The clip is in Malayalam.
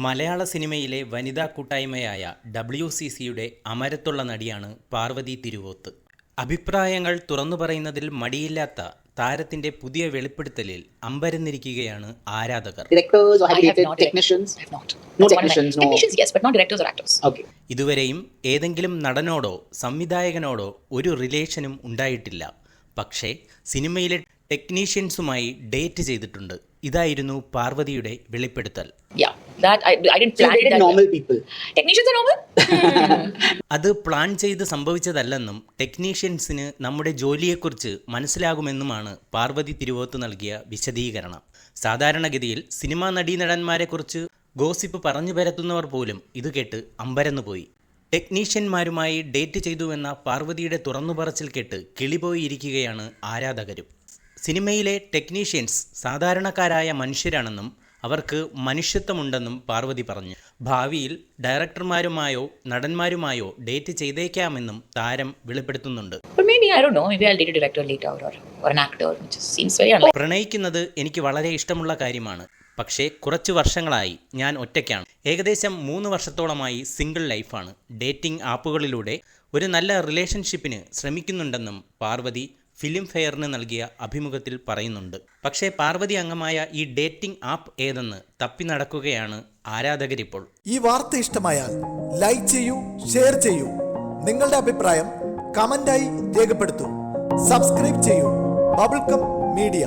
മലയാള സിനിമയിലെ വനിതാ കൂട്ടായ്മയായ WCCയുടെ അമരത്തുള്ള നടിയാണ് പാർവതി തിരുവോത്ത്. അഭിപ്രായങ്ങൾ തുറന്നു പറയുന്നതിൽ മടിയില്ലാത്ത താരത്തിന്റെ പുതിയ വെളിപ്പെടുത്തലിൽ അമ്പരന്നിരിക്കുകയാണ് ആരാധകർ. ഇതുവരെയും ഏതെങ്കിലും നടനോടോ സംവിധായകനോടോ ഒരു റിലേഷനും ഉണ്ടായിട്ടില്ല. പക്ഷേ സിനിമയിലെ ടെക്നീഷ്യൻസുമായി ഡേറ്റ് ചെയ്തിട്ടുണ്ട്. ഇതായിരുന്നു പാർവതിയുടെ വെളിപ്പെടുത്തൽ. അത് പ്ലാൻ ചെയ്ത് സംഭവിച്ചതല്ലെന്നും ടെക്നീഷ്യൻസിന് നമ്മുടെ ജോലിയെക്കുറിച്ച് മനസ്സിലാകുമെന്നുമാണ് പാർവതി തിരുവോത്ത് നൽകിയ വിശദീകരണം. സാധാരണഗതിയിൽ സിനിമാ നടീനടന്മാരെക്കുറിച്ച് ഗോസിപ്പ് പറഞ്ഞു പരത്തുന്നവർ പോലും ഇത് കേട്ട് അമ്പരന്നുപോയി. ടെക്നീഷ്യന്മാരുമായി ഡേറ്റ് ചെയ്തുവെന്ന പാർവതിയുടെ തുറന്നുപറച്ചിൽ കേട്ട് കിളിപോയിരിക്കുകയാണ് ആരാധകരും. സിനിമയിലെ ടെക്നീഷ്യൻസ് സാധാരണക്കാരായ മനുഷ്യരാണെന്നും അവർക്ക് മനുഷ്യത്വമുണ്ടെന്നും പാർവതി പറഞ്ഞു. ഭാവിയിൽ ഡയറക്ടർമാരുമായോ നടന്മാരുമായോ ഡേറ്റ് ചെയ്തേക്കാമെന്നും താരം വെളിപ്പെടുത്തുന്നുണ്ട്. പ്രണയിക്കുന്നത് എനിക്ക് വളരെ ഇഷ്ടമുള്ള കാര്യമാണ്. പക്ഷേ കുറച്ച് വർഷങ്ങളായി ഞാൻ ഒറ്റയ്ക്കാണ്. ഏകദേശം 3 വർഷത്തോളമായി സിംഗിൾ ലൈഫാണ്. ഡേറ്റിംഗ് ആപ്പുകളിലൂടെ ഒരു നല്ല റിലേഷൻഷിപ്പിന് ശ്രമിക്കുന്നുണ്ടെന്നും പാർവതി ഫിലിം ഫെയറിന് നൽകിയ അഭിമുഖത്തിൽ പറയുന്നുണ്ട്. പക്ഷേ പാർവതി അംഗമായ ഈ ഡേറ്റിംഗ് ആപ്പ് ഏതെന്ന് തപ്പി നടക്കുകയാണ് ആരാധകരിപ്പോൾ. ഈ വാർത്ത ഇഷ്ടമായാൽ ലൈക്ക് ചെയ്യൂ, ഷെയർ ചെയ്യൂ. നിങ്ങളുടെ അഭിപ്രായം കമന്റായി രേഖപ്പെടുത്തൂ. സബ്സ്ക്രൈബ് ചെയ്യൂ ബബിൾകം മീഡിയ.